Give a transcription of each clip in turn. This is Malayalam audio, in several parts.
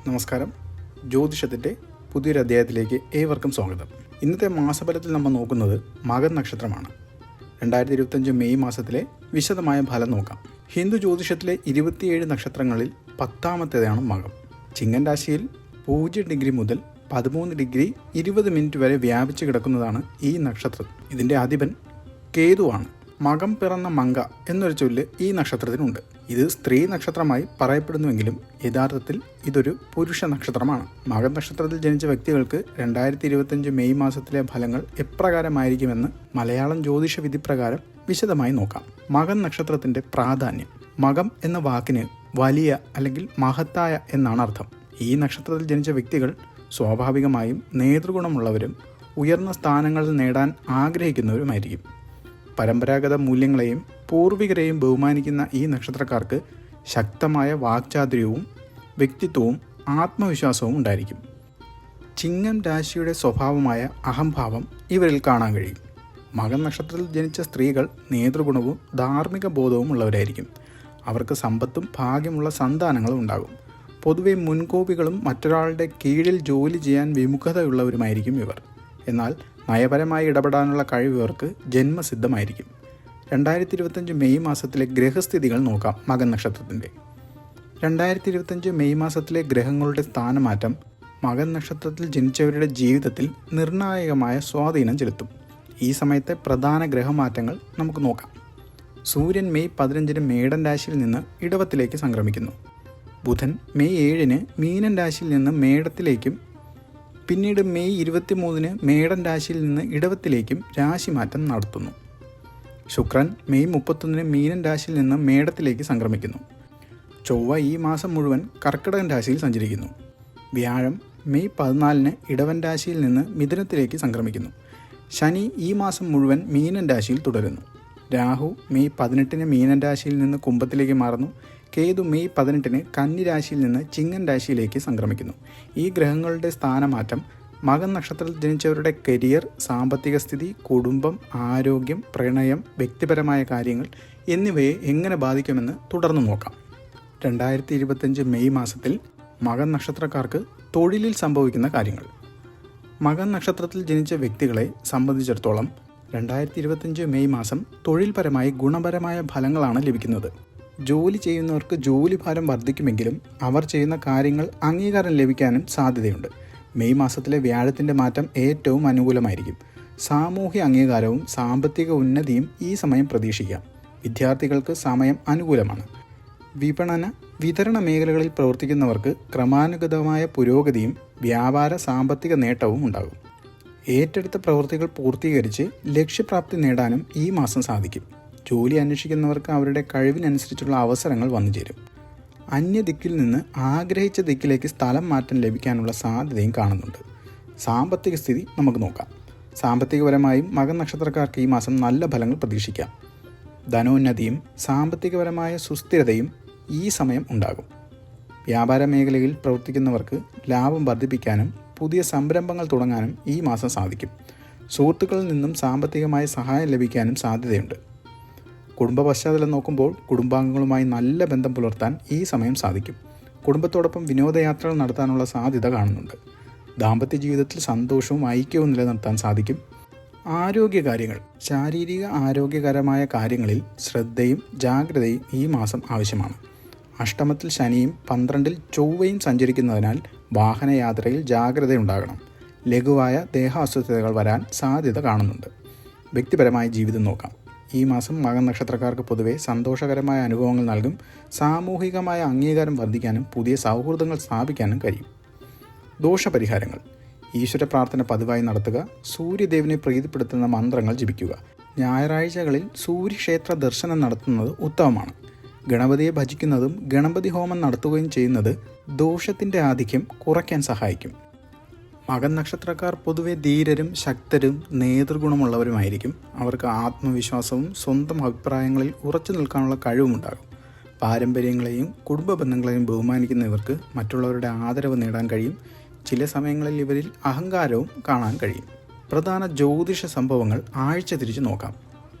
നമസ്കാരം. ജ്യോതിഷത്തിൻ്റെ പുതിയൊരു അധ്യായത്തിലേക്ക് ഏവർക്കും സ്വാഗതം. ഇന്നത്തെ മാസഫലത്തിൽ നമ്മൾ നോക്കുന്നത് മകൻ നക്ഷത്രമാണ്. 2025 മെയ് മാസത്തിലെ വിശദമായ ഫലം നോക്കാം. ഹിന്ദു ജ്യോതിഷത്തിലെ 27 നക്ഷത്രങ്ങളിൽ 10ാമത്തേതാണ് മകം. ചിങ്ങൻ രാശിയിൽ 0 ഡിഗ്രി മുതൽ 13 ഡിഗ്രി 20 മിനിറ്റ് വരെ വ്യാപിച്ചു കിടക്കുന്നതാണ് ഈ നക്ഷത്രം. ഇതിൻ്റെ അധിപൻ കേതുവാണ്. മകം പിറന്ന മങ്ക എന്നൊരു ചൊല്ല് ഈ നക്ഷത്രത്തിനുണ്ട്. ഇത് സ്ത്രീ നക്ഷത്രമായി പറയപ്പെടുന്നുവെങ്കിലും യഥാർത്ഥത്തിൽ ഇതൊരു പുരുഷ നക്ഷത്രമാണ്. മകം നക്ഷത്രത്തിൽ ജനിച്ച വ്യക്തികൾക്ക് 2025 മെയ് മാസത്തിലെ ഫലങ്ങൾ എപ്രകാരമായിരിക്കുമെന്ന് മലയാളം ജ്യോതിഷ വിധി പ്രകാരം വിശദമായി നോക്കാം. മകം നക്ഷത്രത്തിൻ്റെ പ്രാധാന്യം. മകം എന്ന വാക്കിന് വലിയ അല്ലെങ്കിൽ മഹത്തായ എന്നാണ് അർത്ഥം. ഈ നക്ഷത്രത്തിൽ ജനിച്ച വ്യക്തികൾ സ്വാഭാവികമായും നേതൃഗുണമുള്ളവരും ഉയർന്ന സ്ഥാനങ്ങളിൽ നേടാൻ ആഗ്രഹിക്കുന്നവരുമായിരിക്കും. പരമ്പരാഗത മൂല്യങ്ങളെയും പൂർവികരെയും ബഹുമാനിക്കുന്ന ഈ നക്ഷത്രക്കാർക്ക് ശക്തമായ വാക്ചാതുര്യവും വ്യക്തിത്വവും ആത്മവിശ്വാസവും ഉണ്ടായിരിക്കും. ചിങ്ങം രാശിയുടെ സ്വഭാവമായ അഹംഭാവം ഇവരിൽ കാണാൻ കഴിയും. മകം നക്ഷത്രത്തിൽ ജനിച്ച സ്ത്രീകൾ നേതൃഗുണവും ധാർമ്മിക ബോധവും ഉള്ളവരായിരിക്കും. അവർക്ക് സമ്പത്തും ഭാഗ്യമുള്ള സന്താനങ്ങളും ഉണ്ടാകും. പൊതുവെ മുൻകോപികളും മറ്റൊരാളുടെ കീഴിൽ ജോലി ചെയ്യാൻ വിമുഖതയുള്ളവരുമായിരിക്കും ഇവർ. എന്നാൽ നയപരമായി ഇടപെടാനുള്ള കഴിവ് ഇവർക്ക് ജന്മസിദ്ധമായിരിക്കും. 2025 മെയ് മാസത്തിലെ ഗ്രഹസ്ഥിതികൾ നോക്കാം. മകൻ നക്ഷത്രത്തിൻ്റെ 2025 മെയ് മാസത്തിലെ ഗ്രഹങ്ങളുടെ സ്ഥാനമാറ്റം മകൻ നക്ഷത്രത്തിൽ ജനിച്ചവരുടെ ജീവിതത്തിൽ നിർണായകമായ സ്വാധീനം ചെലുത്തും. ഈ സമയത്തെ പ്രധാന ഗ്രഹമാറ്റങ്ങൾ നമുക്ക് നോക്കാം. സൂര്യൻ മെയ് 15 മേടൻ രാശിയിൽ നിന്ന് ഇടവത്തിലേക്ക് സംക്രമിക്കുന്നു. ബുധൻ മെയ് 7 മീനൻ രാശിയിൽ നിന്ന് മേടത്തിലേക്കും പിന്നീട് മെയ് 23 മേടൻ രാശിയിൽ നിന്ന് ഇടവത്തിലേക്കും രാശിമാറ്റം നടത്തുന്നു. ശുക്രൻ മെയ് 31 മീനൻ രാശിയിൽ നിന്ന് മേടത്തിലേക്ക് സംക്രമിക്കുന്നു. ചൊവ്വ ഈ മാസം മുഴുവൻ കർക്കിടകൻ രാശിയിൽ സഞ്ചരിക്കുന്നു. വ്യാഴം മെയ് 14 ഇടവൻ രാശിയിൽ നിന്ന് മിഥുനത്തിലേക്ക് സംക്രമിക്കുന്നു. ശനി ഈ മാസം മുഴുവൻ മീനൻ രാശിയിൽ തുടരുന്നു. രാഹു മെയ് 18 മീനൻ രാശിയിൽ നിന്ന് കുംഭത്തിലേക്ക് മാറുന്നു. കേതു മെയ് 18 കന്നി രാശിയിൽ നിന്ന് ചിങ്ങൻ രാശിയിലേക്ക് സംക്രമിക്കുന്നു. ഈ ഗ്രഹങ്ങളുടെ സ്ഥാനമാറ്റം മകൻ നക്ഷത്രത്തിൽ ജനിച്ചവരുടെ കരിയർ, സാമ്പത്തിക സ്ഥിതി, കുടുംബം, ആരോഗ്യം, പ്രണയം, വ്യക്തിപരമായ കാര്യങ്ങൾ എന്നിവയെ എങ്ങനെ ബാധിക്കുമെന്ന് തുടർന്ന് നോക്കാം. 2025 മെയ് മാസത്തിൽ മകൻ നക്ഷത്രക്കാർക്ക് തൊഴിലിൽ സംഭവിക്കുന്ന കാര്യങ്ങൾ. മകൻ നക്ഷത്രത്തിൽ ജനിച്ച വ്യക്തികളെ സംബന്ധിച്ചിടത്തോളം 2025 മെയ് മാസം തൊഴിൽപരമായി ഗുണപരമായ ഫലങ്ങളാണ് ലഭിക്കുന്നത്. ജോലി ചെയ്യുന്നവർക്ക് ജോലിഭാരം വർദ്ധിക്കുമെങ്കിലും അവർ ചെയ്യുന്ന കാര്യങ്ങൾ അംഗീകാരം ലഭിക്കാനും സാധ്യതയുണ്ട്. മെയ് മാസത്തിലെ വ്യാഴത്തിൻ്റെ മാറ്റം ഏറ്റവും അനുകൂലമായിരിക്കും. സാമൂഹ്യ അംഗീകാരവും സാമ്പത്തിക ഉന്നതിയും ഈ സമയം പ്രതീക്ഷിക്കാം. വിദ്യാർത്ഥികൾക്ക് സമയം അനുകൂലമാണ്. വിതരണ മേഖലകളിൽ പ്രവർത്തിക്കുന്നവർക്ക് ക്രമാനുഗതമായ പുരോഗതിയും വ്യാപാര സാമ്പത്തിക നേട്ടവും ഉണ്ടാകും. ഏറ്റെടുത്ത പ്രവൃത്തികൾ പൂർത്തീകരിച്ച് ലക്ഷ്യപ്രാപ്തി നേടാനും ഈ മാസം സാധിക്കും. ജോലി അന്വേഷിക്കുന്നവർക്ക് അവരുടെ കഴിവിനനുസരിച്ചുള്ള അവസരങ്ങൾ വന്നു ചേരും. അന്യദിക്കിൽ നിന്ന് ആഗ്രഹിച്ച ദിക്കിലേക്ക് സ്ഥലം മാറ്റം ലഭിക്കാനുള്ള സാധ്യതയും കാണുന്നുണ്ട്. സാമ്പത്തിക സ്ഥിതി നമുക്ക് നോക്കാം. സാമ്പത്തികപരമായും മകൻ നക്ഷത്രക്കാർക്ക് ഈ മാസം നല്ല ഫലങ്ങൾ പ്രതീക്ഷിക്കാം. ധനോന്നതിയും സാമ്പത്തികപരമായ സുസ്ഥിരതയും ഈ സമയം ഉണ്ടാകും. വ്യാപാര മേഖലയിൽ പ്രവർത്തിക്കുന്നവർക്ക് ലാഭം വർദ്ധിപ്പിക്കാനും പുതിയ സംരംഭങ്ങൾ തുടങ്ങാനും ഈ മാസം സാധിക്കും. സുഹൃത്തുക്കളിൽ നിന്നും സാമ്പത്തികമായ സഹായം ലഭിക്കാനും സാധ്യതയുണ്ട്. കുടുംബ പശ്ചാത്തലം നോക്കുമ്പോൾ കുടുംബാംഗങ്ങളുമായി നല്ല ബന്ധം പുലർത്താൻ ഈ സമയം സാധിക്കും. കുടുംബത്തോടൊപ്പം വിനോദയാത്രകൾ നടത്താനുള്ള സാധ്യത കാണുന്നുണ്ട്. ദാമ്പത്യ ജീവിതത്തിൽ സന്തോഷവും ഐക്യവും നിലനിർത്താൻ സാധിക്കും. ആരോഗ്യകാര്യങ്ങൾ. ശാരീരിക ആരോഗ്യകരമായ കാര്യങ്ങളിൽ ശ്രദ്ധയും ജാഗ്രതയും ഈ മാസം ആവശ്യമാണ്. അഷ്ടമത്തിൽ ശനിയും 12 ചൊവ്വയും സഞ്ചരിക്കുന്നതിനാൽ വാഹനയാത്രയിൽ ജാഗ്രതയുണ്ടാകണം. ലഘുവായ ദേഹാസ്വസ്ഥതകൾ വരാൻ സാധ്യത കാണുന്നുണ്ട്. വ്യക്തിപരമായ ജീവിതം നോക്കാം. ഈ മാസം മകൻ നക്ഷത്രക്കാർക്ക് പൊതുവെ സന്തോഷകരമായ അനുഭവങ്ങൾ നൽകും. സാമൂഹികമായ അംഗീകാരം വർദ്ധിക്കാനും പുതിയ സൗഹൃദങ്ങൾ സ്ഥാപിക്കാനും കഴിയും. ദോഷപരിഹാരങ്ങൾ. ഈശ്വര പ്രാർത്ഥന പതിവായി നടത്തുക. സൂര്യദേവനെ പ്രീതിപ്പെടുത്തുന്ന മന്ത്രങ്ങൾ ജപിക്കുക. ഞായറാഴ്ചകളിൽ സൂര്യക്ഷേത്ര ദർശനം നടത്തുന്നത് ഉത്തമമാണ്. ഗണപതിയെ ഭജിക്കുന്നതും ഗണപതി ഹോമം നടത്തുകയും ചെയ്യുന്നത് ദോഷത്തിൻ്റെ ആധിക്യം കുറയ്ക്കാൻ സഹായിക്കും. മകൻ നക്ഷത്രക്കാർ പൊതുവെ ധീരരും ശക്തരും നേതൃഗുണമുള്ളവരുമായിരിക്കും. അവർക്ക് ആത്മവിശ്വാസവും സ്വന്തം അഭിപ്രായങ്ങളിൽ ഉറച്ചു നിൽക്കാനുള്ള കഴിവുമുണ്ടാകും. പാരമ്പര്യങ്ങളെയും കുടുംബ ബന്ധങ്ങളെയും ബഹുമാനിക്കുന്ന ഇവർക്ക് മറ്റുള്ളവരുടെ ആദരവ് നേടാൻ കഴിയും. ചില സമയങ്ങളിൽ ഇവരിൽ അഹങ്കാരവും കാണാൻ കഴിയും. പ്രധാന ജ്യോതിഷ സംഭവങ്ങൾ ആഴ്ച തിരിച്ചു നോക്കാം.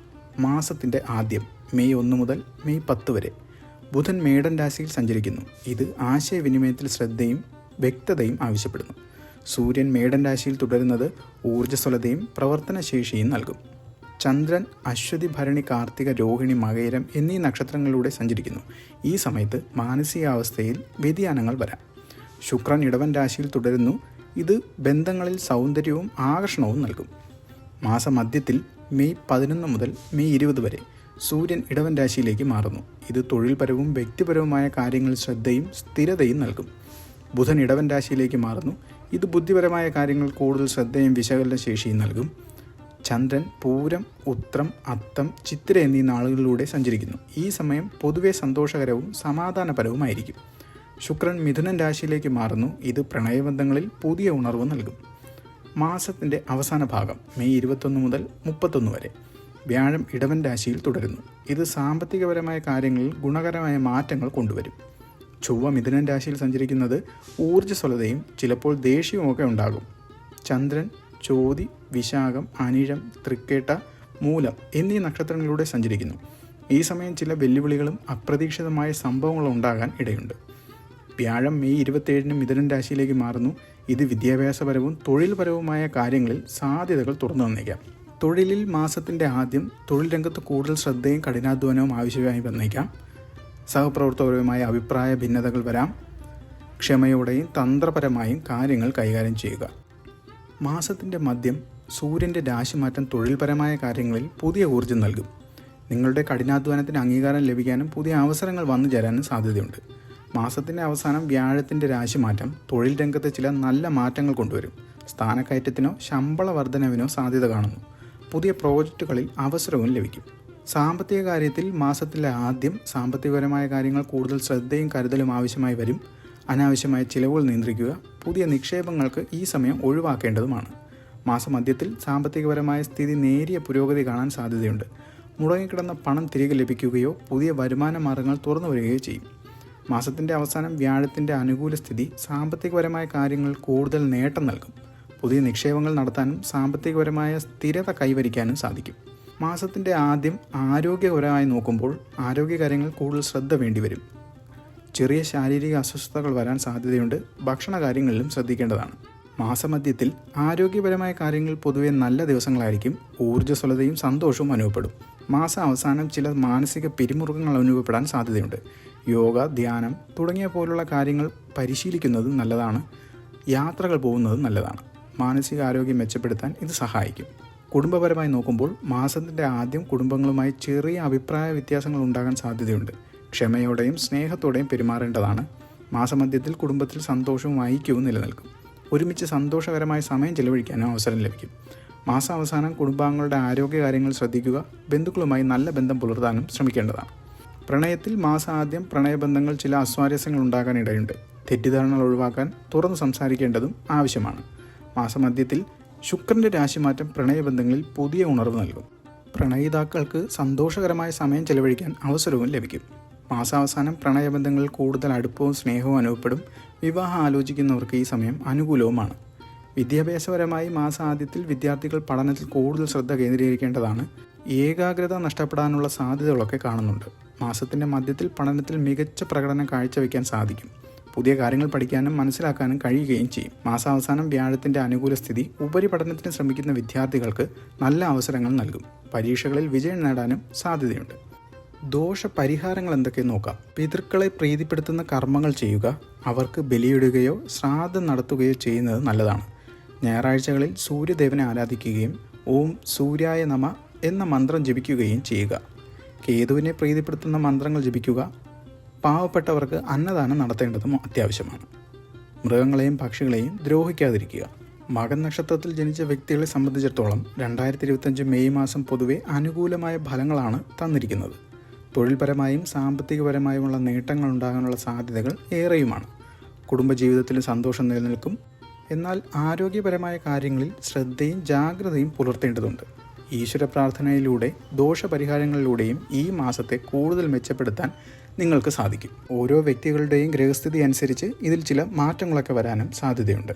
മാസത്തിൻ്റെ ആദ്യം മെയ് 1 മുതൽ മെയ് 10 വരെ ബുധൻ മേടൻ രാശിയിൽ സഞ്ചരിക്കുന്നു. ഇത് ആശയവിനിമയത്തിൽ ശ്രദ്ധയും വ്യക്തതയും ആവശ്യപ്പെടുന്നു. സൂര്യൻ മേടൻ രാശിയിൽ തുടരുന്നത് ഊർജ്ജസ്വലതയും പ്രവർത്തനശേഷിയും നൽകും. ചന്ദ്രൻ അശ്വതി, ഭരണി, കാർത്തിക, രോഹിണി, മകയിരം എന്നീ നക്ഷത്രങ്ങളിലൂടെ സഞ്ചരിക്കുന്നു. ഈ സമയത്ത് മാനസികാവസ്ഥയിൽ വ്യതിയാനങ്ങൾ വരാം. ശുക്രൻ ഇടവൻ രാശിയിൽ തുടരുന്നു. ഇത് ബന്ധങ്ങളിൽ സൗന്ദര്യവും ആകർഷണവും നൽകും. മാസമധ്യത്തിൽ മെയ് 11 മുതൽ മെയ് 20 വരെ സൂര്യൻ ഇടവൻ രാശിയിലേക്ക് മാറുന്നു. ഇത് തൊഴിൽപരവും വ്യക്തിപരവുമായ കാര്യങ്ങളിൽ ശ്രദ്ധയും സ്ഥിരതയും നൽകും. ബുധൻ ഇടവൻ രാശിയിലേക്ക് മാറുന്നു. ഇത് ബുദ്ധിപരമായ കാര്യങ്ങൾ കൂടുതൽ ശ്രദ്ധയും വിശകലന ശേഷിയും നൽകും. ചന്ദ്രൻ പൂരം, ഉത്രം, അത്തം, ചിത്തിര എന്നീ നാളുകളിലൂടെ സഞ്ചരിക്കുന്നു. ഈ സമയം പൊതുവെ സന്തോഷകരവും സമാധാനപരവുമായിരിക്കും. ശുക്രൻ മിഥുനൻ രാശിയിലേക്ക് മാറുന്നു. ഇത് പ്രണയബന്ധങ്ങളിൽ പുതിയ ഉണർവ് നൽകും. മാസത്തിൻ്റെ അവസാന ഭാഗം മെയ് 21 മുതൽ 31 വരെ വ്യാഴം ഇടവൻ രാശിയിൽ തുടരുന്നു. ഇത് സാമ്പത്തികപരമായ കാര്യങ്ങളിൽ ഗുണകരമായ മാറ്റങ്ങൾ കൊണ്ടുവരും. ചൊവ്വ മിഥുനൻ രാശിയിൽ സഞ്ചരിക്കുന്നത് ഊർജ്ജസ്വലതയും ചിലപ്പോൾ ദേഷ്യവുമൊക്കെ ഉണ്ടാകും. ചന്ദ്രൻ ചോതി, വിശാഖം, അനിഴം, തൃക്കേട്ട, മൂലം എന്നീ നക്ഷത്രങ്ങളിലൂടെ സഞ്ചരിക്കുന്നു. ഈ സമയം ചില വെല്ലുവിളികളും അപ്രതീക്ഷിതമായ സംഭവങ്ങളും ഉണ്ടാകാൻ ഇടയുണ്ട്. വ്യാഴം മെയ് 27 മിഥുനൻ രാശിയിലേക്ക് മാറുന്നു. ഇത് വിദ്യാഭ്യാസപരവും തൊഴിൽപരവുമായ കാര്യങ്ങളിൽ സാധ്യതകൾ തുറന്നു വന്നേക്കാം. തൊഴിലിൽ മാസത്തിൻ്റെ ആദ്യം തൊഴിൽ രംഗത്ത് കൂടുതൽ ശ്രദ്ധയും കഠിനാധ്വാനവും ആവശ്യമായി വന്നേക്കാം. സഹപ്രവർത്തകരുമായ അഭിപ്രായ ഭിന്നതകൾ വരാം. ക്ഷമയോടെയും തന്ത്രപരമായും കാര്യങ്ങൾ കൈകാര്യം ചെയ്യുക. മാസത്തിൻ്റെ മധ്യം സൂര്യൻ്റെ രാശിമാറ്റം തൊഴിൽപരമായ കാര്യങ്ങളിൽ പുതിയ ഊർജ്ജം നൽകും. നിങ്ങളുടെ കഠിനാധ്വാനത്തിന് അംഗീകാരം ലഭിക്കാനും പുതിയ അവസരങ്ങൾ വന്നു ചേരാനും സാധ്യതയുണ്ട്. മാസത്തിൻ്റെ അവസാനം വ്യാഴത്തിൻ്റെ രാശിമാറ്റം തൊഴിൽ രംഗത്ത് ചില നല്ല മാറ്റങ്ങൾ കൊണ്ടുവരും. സ്ഥാനക്കയറ്റത്തിനോ ശമ്പള വർധനവിനോ സാധ്യത കാണുന്നു. പുതിയ പ്രോജക്റ്റുകളിൽ അവസരവും ലഭിക്കും. സാമ്പത്തിക കാര്യത്തിൽ മാസത്തിലെ ആദ്യം സാമ്പത്തികപരമായ കാര്യങ്ങൾ കൂടുതൽ ശ്രദ്ധയും കരുതലും ആവശ്യമായി വരും. അനാവശ്യമായ ചിലവുകൾ നിയന്ത്രിക്കുക. പുതിയ നിക്ഷേപങ്ങൾക്ക് ഈ സമയം ഒഴിവാക്കേണ്ടതുമാണ്. മാസമധ്യത്തിൽ സാമ്പത്തികപരമായ സ്ഥിതി നേരിയ പുരോഗതി കാണാൻ സാധ്യതയുണ്ട്. മുടങ്ങിക്കിടന്ന പണം തിരികെ ലഭിക്കുകയോ പുതിയ വരുമാന മാർഗങ്ങൾ തുറന്നു വരികയോ ചെയ്യും. മാസത്തിൻ്റെ അവസാനം വ്യാഴത്തിൻ്റെ അനുകൂല സ്ഥിതി സാമ്പത്തികപരമായ കാര്യങ്ങളിൽ കൂടുതൽ നേട്ടം നൽകും. പുതിയ നിക്ഷേപങ്ങൾ നടത്താനും സാമ്പത്തികപരമായ സ്ഥിരത കൈവരിക്കാനും സാധിക്കും. മാസത്തിൻ്റെ ആദ്യം ആരോഗ്യപരമായി നോക്കുമ്പോൾ ആരോഗ്യകാര്യങ്ങൾ കൂടുതൽ ശ്രദ്ധ വേണ്ടിവരും. ചെറിയ ശാരീരിക അസ്വസ്ഥതകൾ വരാൻ സാധ്യതയുണ്ട്. ഭക്ഷണ കാര്യങ്ങളിലും ശ്രദ്ധിക്കേണ്ടതാണ്. മാസമധ്യത്തിൽ ആരോഗ്യപരമായ കാര്യങ്ങൾ പൊതുവെ നല്ല ദിവസങ്ങളായിരിക്കും. ഊർജ്ജസ്വലതയും സന്തോഷവും അനുഭവപ്പെടും. മാസ അവസാനം ചില മാനസിക പിരിമുറുക്കങ്ങൾ അനുഭവപ്പെടാൻ സാധ്യതയുണ്ട്. യോഗ, ധ്യാനം തുടങ്ങിയ പോലുള്ള കാര്യങ്ങൾ പരിശീലിക്കുന്നതും നല്ലതാണ്. യാത്രകൾ പോകുന്നതും നല്ലതാണ്. മാനസികാരോഗ്യം മെച്ചപ്പെടുത്താൻ ഇത് സഹായിക്കും. കുടുംബപരമായി നോക്കുമ്പോൾ മാസത്തിൻ്റെ ആദ്യം കുടുംബങ്ങളുമായി ചെറിയ അഭിപ്രായ വ്യത്യാസങ്ങൾ ഉണ്ടാകാൻ സാധ്യതയുണ്ട്. ക്ഷമയോടെയും സ്നേഹത്തോടെയും പെരുമാറേണ്ടതാണ്. മാസമധ്യത്തിൽ കുടുംബത്തിൽ സന്തോഷവും ഐക്യവും നിലനിൽക്കും. ഒരുമിച്ച് സന്തോഷകരമായ സമയം ചെലവഴിക്കാനും അവസരം ലഭിക്കും. മാസാവസാനം കുടുംബാംഗങ്ങളുടെ ആരോഗ്യകാര്യങ്ങൾ ശ്രദ്ധിക്കുക. ബന്ധുക്കളുമായി നല്ല ബന്ധം പുലർത്താനും ശ്രമിക്കേണ്ടതാണ്. പ്രണയത്തിൽ മാസാദ്യം പ്രണയബന്ധങ്ങൾ ചില അസ്വാരസ്യങ്ങൾ ഉണ്ടാകാൻ ഇടയുണ്ട്. തെറ്റിദ്ധാരണകൾ ഒഴിവാക്കാൻ തുറന്നു സംസാരിക്കേണ്ടതും ആവശ്യമാണ്. മാസമധ്യത്തിൽ ശുക്രൻ്റെ രാശിമാറ്റം പ്രണയബന്ധങ്ങളിൽ പുതിയ ഉണർവ് നൽകും. പ്രണയിതാക്കൾക്ക് സന്തോഷകരമായ സമയം ചെലവഴിക്കാൻ അവസരവും ലഭിക്കും. മാസാവസാനം പ്രണയബന്ധങ്ങളിൽ കൂടുതൽ അടുപ്പവും സ്നേഹവും അനുഭവപ്പെടും. വിവാഹം ആലോചിക്കുന്നവർക്ക് ഈ സമയം അനുകൂലവുമാണ്. വിദ്യാഭ്യാസപരമായി മാസാദ്യത്തിൽ വിദ്യാർത്ഥികൾ പഠനത്തിൽ കൂടുതൽ ശ്രദ്ധ കേന്ദ്രീകരിക്കേണ്ടതാണ്. ഏകാഗ്രത നഷ്ടപ്പെടാനുള്ള സാധ്യതകളൊക്കെ കാണുന്നുണ്ട്. മാസത്തിൻ്റെ മധ്യത്തിൽ പഠനത്തിൽ മികച്ച പ്രകടനം കാഴ്ചവെക്കാൻ സാധിക്കും. പുതിയ കാര്യങ്ങൾ പഠിക്കാനും മനസ്സിലാക്കാനും കഴിയുകയും ചെയ്യും. മാസാവസാനം വ്യാഴത്തിൻ്റെ അനുകൂല സ്ഥിതി ഉപരിപഠനത്തിന് ശ്രമിക്കുന്ന വിദ്യാർത്ഥികൾക്ക് നല്ല അവസരങ്ങൾ നൽകും. പരീക്ഷകളിൽ വിജയം നേടാനും സാധ്യതയുണ്ട്. ദോഷപരിഹാരങ്ങൾ എന്തൊക്കെ നോക്കാം. പിതൃക്കളെ പ്രീതിപ്പെടുത്തുന്ന കർമ്മങ്ങൾ ചെയ്യുക. അവർക്ക് ബലിയിടുകയോ ശ്രാദ്ധം നടത്തുകയോ ചെയ്യുന്നത് നല്ലതാണ്. ഞായറാഴ്ചകളിൽ സൂര്യദേവനെ ആരാധിക്കുകയും ഓം സൂര്യായ നമ എന്ന മന്ത്രം ജപിക്കുകയും ചെയ്യുക. കേതുവിനെ പ്രീതിപ്പെടുത്തുന്ന മന്ത്രങ്ങൾ ജപിക്കുക. പാവപ്പെട്ടവർക്ക് അന്നദാനം നടത്തേണ്ടതും അത്യാവശ്യമാണ്. മൃഗങ്ങളെയും പക്ഷികളെയും ദ്രോഹിക്കാതിരിക്കുക. മകൻ നക്ഷത്രത്തിൽ ജനിച്ച വ്യക്തികളെ സംബന്ധിച്ചിടത്തോളം 2025 മെയ് മാസം പൊതുവെ അനുകൂലമായ ഫലങ്ങളാണ് തന്നിരിക്കുന്നത്. തൊഴിൽപരമായും സാമ്പത്തികപരമായുമുള്ള നേട്ടങ്ങൾ ഉണ്ടാകാനുള്ള സാധ്യതകൾ ഏറെയുമാണ്. കുടുംബജീവിതത്തിൽ സന്തോഷം നിലനിൽക്കും. എന്നാൽ ആരോഗ്യപരമായ കാര്യങ്ങളിൽ ശ്രദ്ധയും ജാഗ്രതയും പുലർത്തേണ്ടതുണ്ട്. ഈശ്വര പ്രാർത്ഥനയിലൂടെ ദോഷപരിഹാരങ്ങളിലൂടെയും ഈ മാസത്തെ കൂടുതൽ മെച്ചപ്പെടുത്താൻ നിങ്ങൾക്ക് സാധിക്കും. ഓരോ വ്യക്തികളുടെയും ഗ്രഹസ്ഥിതി അനുസരിച്ച് ഇതിൽ ചില മാറ്റങ്ങളൊക്കെ വരാനും സാധ്യതയുണ്ട്.